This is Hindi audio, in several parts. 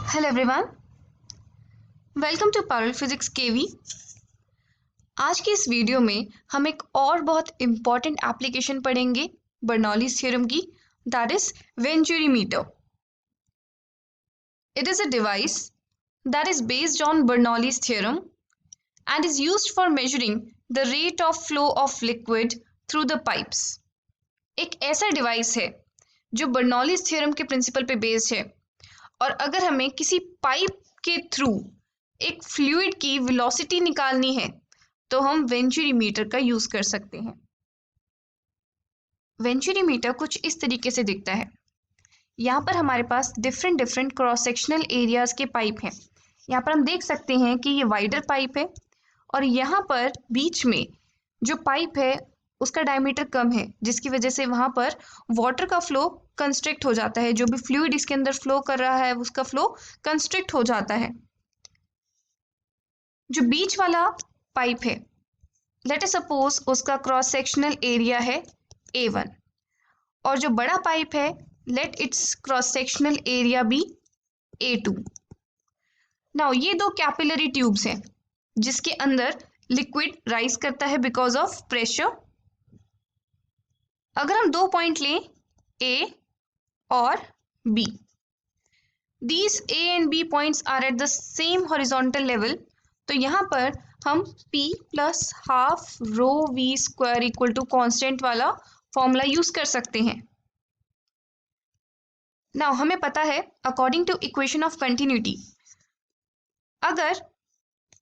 Hello everyone, welcome to parallel physics KV. आज की इस वीडियो में हम एक और बहुत इम्पॉर्टेंट एप्लीकेशन पढ़ेंगे बर्नौलीज थ्योरम की, that is venturimeter. It is a device that is based on Bernoulli's theorem and is used for measuring the rate of flow of liquid through the pipes. एक ऐसा डिवाइस है जो बर्नौलीज थ्योरम के प्रिंसिपल पे बेस्ड है, और अगर हमें किसी पाइप के थ्रू एक फ्लूइड की वेलोसिटी निकालनी है तो हम वेंचुरीमीटर का यूज कर सकते हैं। वेंचुरीमीटर कुछ इस तरीके से दिखता है। यहाँ पर हमारे पास different different cross sectional areas के पाइप हैं। यहाँ पर हम देख सकते हैं कि ये वाइडर पाइप है और यहाँ पर बीच में जो पाइप है उसका डायमीटर कम है, जिसकी वजह से वहाँ पर वाटर का फ्लो कंस्ट्रिक्ट हो जाता है। जो भी फ्लूइड इसके अंदर फ्लो कर रहा है उसका फ्लो कंस्ट्रिक्ट हो जाता है। जो बीच वाला पाइप है, लेट अस सपोज उसका क्रॉस सेक्शनल एरिया है A1, और जो बड़ा पाइप है let its cross sectional area be A2। Now ये दो कैपिलरी ट्यूब्स हैं जिसके अंदर लिक्विड राइज करता है बिकॉज ऑफ प्रेशर। अगर हम दो पॉइंट लें A और B, these A and B points are at the same horizontal level, तो यहाँ पर हम P plus half rho V square equal to constant वाला फॉर्मूला यूज कर सकते हैं। नाउ हमें पता है according to equation of continuity, अगर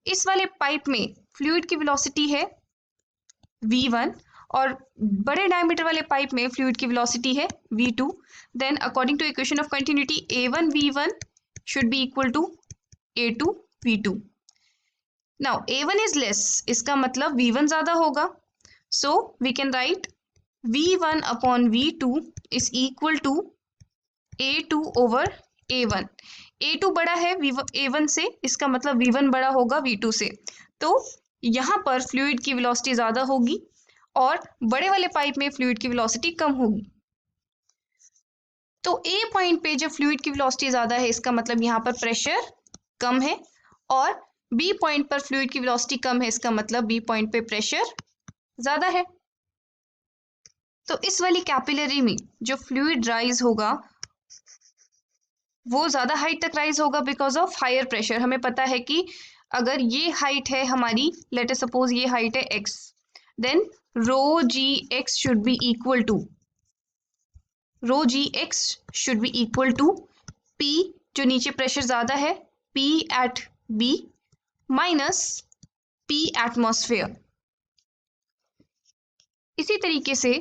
इस वाले पाइप में फ्लूइड की वेलोसिटी है V1 और बड़े डायमीटर वाले पाइप में फ्लूइड की वेलोसिटी है V2, then according to equation of continuity A1 V1 should be equal to A2 V2। Now A1 is less, इसका मतलब V1 ज़्यादा होगा, so we can write V1 upon V2 is equal to A2 over A1। A2 बड़ा है A1 से, इसका मतलब V1 बड़ा होगा V2 से, तो यहाँ पर फ्लूइड की वेलोसिटी ज़्यादा होगी और बड़े वाले पाइप में फ्लूइड की वेलोसिटी कम होगी। तो ए पॉइंट पे जब फ्लूइड की वेलोसिटी ज़्यादा है इसका मतलब यहाँ पर प्रेशर कम है, और बी पॉइंट पर फ्लूइड की वेलोसिटी कम है इसका मतलब बी पॉइंट पे प्रेशर ज़्यादा है। तो इस वाली कैपिलरी में जो फ्लूइड राइज होगा वो ज़्यादा हाइट तक राइज होगा बिकॉज ऑफ हायर प्रेशर। हमें पता है कि अगर ये हाइट है हमारी, लेट अस सपोज ये हाइट है x, then rho g x should be equal to P, जो नीचे प्रेशर ज़्यादा है, P at B minus P atmosphere. इसी तरीके से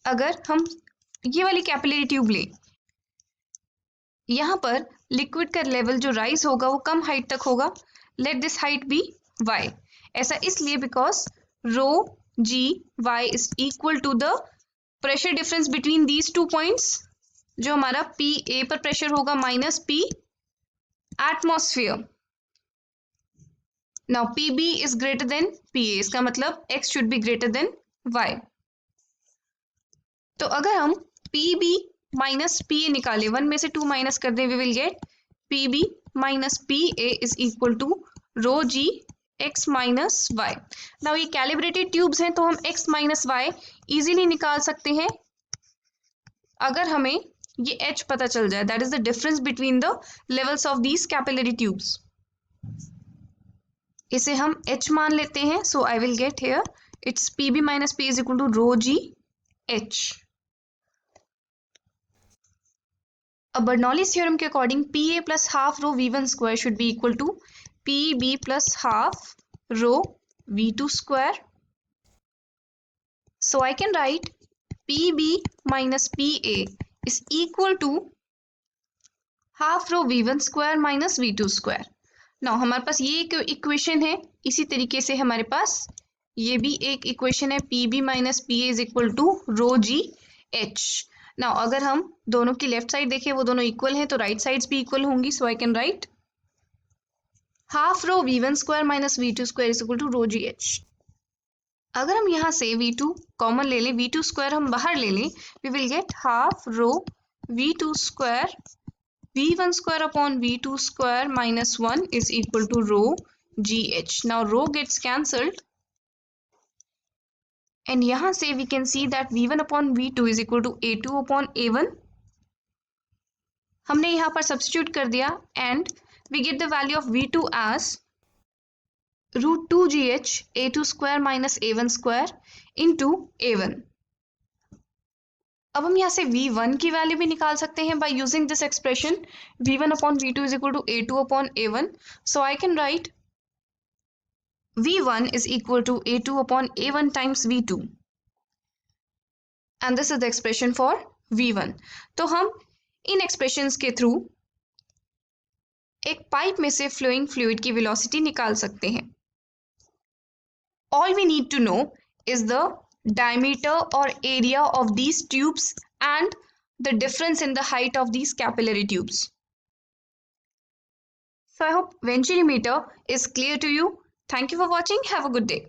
अगर हम ये वाली कैपिलरी ट्यूब लें, यहाँ पर लिक्विड का लेवल जो राइज होगा वो कम हाइट तक होगा, let this height be y। ऐसा इसलिए because rho g y is equal to the pressure difference between these two points, जो हमारा पी ए पर प्रेशर होगा minus P atmosphere. Now P B is greater than P A, इसका मतलब x should be greater than y। तो अगर हम P B minus P A निकाले, 1 में से 2 माइनस कर दें, we will gate P B minus P A is equal to rho g x minus y. Now ये कैलिब्रेटेड ट्यूब्स हैं तो हम x माइनस वाई इजीली निकाल सकते हैं अगर हमें ये h पता चल जाए, that is the difference between the levels of these capillary tubes. इसे हम h मान लेते हैं, so I will get here it's P B minus P is equal to rho G h। अब बर्नौलीज थ्योरम के according P A plus half rho we one square should be equal to P B plus half rho V two square. So I can write P B minus P A is equal to half rho we one square minus we two square. Now हमारे पास ये एक इक्वेशन है, इसी तरीके से हमारे पास ये भी एक इक्वेशन है, P B minus P A is equal to rho ji h. Now अगर हम दोनों की लेफ्ट साइड देखें वो दोनों इक्वल हैं तो राइट साइड्स भी इक्वल होंगी, so I can write half rho we one square minus we two square is equal to rho ji H. अगर हम यहाँ से v2 कॉमन ले लें, v2 स्क्वायर हम बाहर ले लें, we will get half rho v2 स्क्वायर V1 square upon V2 square minus 1 is equal to rho GH. Now rho gets cancelled. And यहाँ से we can see that V1 upon V2 is equal to A2 upon A1. हमने यहाँ पर substitute कर दिया and we get the value of V2 as root 2GH A2 square minus A1 square into A1. अब हम यहाँ से V1 की वैल्यू भी निकाल सकते हैं by using this expression V1 upon V2 is equal to A2 upon A1. So I can write V1 is equal to A2 upon A1 times V2. And this is the expression for V1. तो हम इन expressions के through एक पाइप में से flowing fluid की velocity निकाल सकते हैं. All we need to know is the diameter or area of these tubes and the difference in the height of these capillary tubes. So I hope venturimeter is clear to you. Thank you for watching. Have a good day.